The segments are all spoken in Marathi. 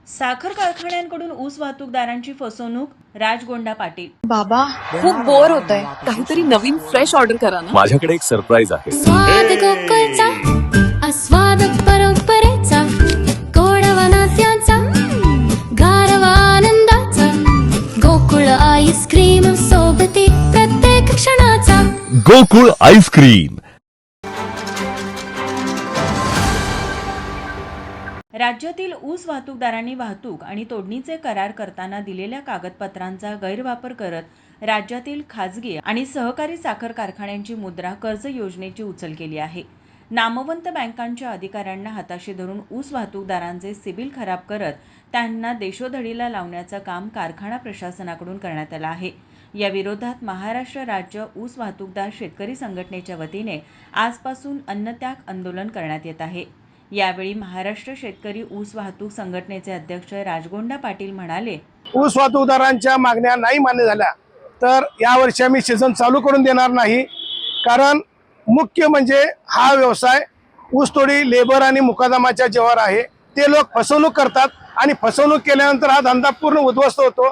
साखर कारखान्यांकडून ऊस वाहतूकदारांची फसवणूक, राजगोंडा पाटील. बाबा खूप बोर होतंय, काहीतरी नवीन फ्रेश ऑर्डर करा ना. माझ्याकडे एक सरप्राईज आहे. स्वाद गोकुळचा, आस्वाद परंपरेचा, गोडवा नात्याचा, गारवा आनंदाचा, गोकुळ आईस्क्रीम सोबती प्रत्येक क्षणाचा. गोकुळ आईस्क्रीम. राज्यातील ऊस वाहतूकदारांनी वाहतूक आणि तोडणीचे करार करताना दिलेल्या कागदपत्रांचा गैरवापर करत राज्यातील खाजगी आणि सहकारी साखर कारखान्यांची मुद्रा कर्ज योजनेची उचल केली आहे. नामवंत बँकांच्या अधिकाऱ्यांना हाताशी धरून ऊस वाहतूकदारांचे सिबिल खराब करत त्यांना देशोधडीला लावण्याचं काम कारखाना प्रशासनाकडून करण्यात आलं आहे. या विरोधात महाराष्ट्र राज्य ऊस वाहतूकदार शेतकरी संघटनेच्या वतीने आजपासून अन्नत्याग आंदोलन करण्यात येत आहे. यावेळी महाराष्ट्र शेतकरी ऊस वाहतूक संघटनेचे अध्यक्ष राजगोंडा पाटील म्हणाले, ऊस वाहतूकदारांच्या मागण्या नाही मान्य झाल्या तर यावर्षी आम्ही सीझन चालू करून देणार नाही. कारण मुख्य म्हणजे हा व्यवसाय ऊसतोडी लेबर आणि मुकादमाच्या जीवावर आहे. ते लोक फसवणूक करतात आणि फसवणूक केल्यानंतर हा धंदा पूर्ण उद्ध्वस्त होतो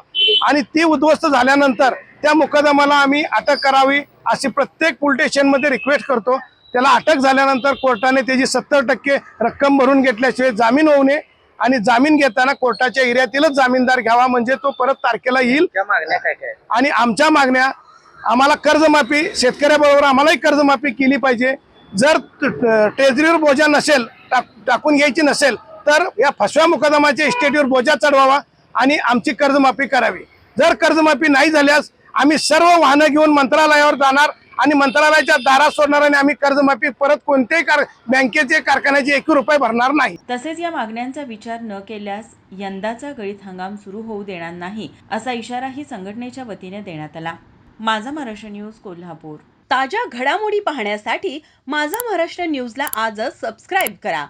आणि ती उद्ध्वस्त झाल्यानंतर त्या मुकादमाला आम्ही अटक करावी अशी प्रत्येक पोलीस स्टेशनमध्ये रिक्वेस्ट करतो. त्याला अटक झाल्यानंतर कोर्टाने त्याची 70% रक्कम भरून घेतल्याशिवाय जामीन होऊ नये आणि जामीन घेताना कोर्टाच्या एरियातीलच जामीनदार घ्यावा, म्हणजे तो परत तारखेला येईल. आणि आमच्या मागण्या, आम्हाला कर्जमाफी, शेतकऱ्याबरोबर आम्हालाही कर्जमाफी केली पाहिजे. जर ट्रेझरीवर बोजा नसेल, टाकून घ्यायची नसेल तर या फसव्या मुकदमाच्या इस्टेटीवर बोजा चढवावा आणि आमची कर्जमाफी करावी. जर कर्जमाफी नाही झाल्यास आम्ही सर्व वाहनं घेऊन मंत्रालयावर जाणार आणि मंत्रालयाच्या दारात सोडणार आणि आम्ही कर्जमाफी परत कोणत्याही बँकेचे कारखान्याचे 1 रुपये भरणार नाही. तसेच या मागण्यांचा विचार न केल्यास यंदाचा गळीत हंगाम सुरू होऊ देणार नाही असा इशाराही संघटनेच्या वतीने देण्यात आला. माझा महाराष्ट्र न्यूज, कोल्हापूर. ताज्या घडामोडी पाहण्यासाठी माझा महाराष्ट्र न्यूजला आजच सबस्क्राईब करा.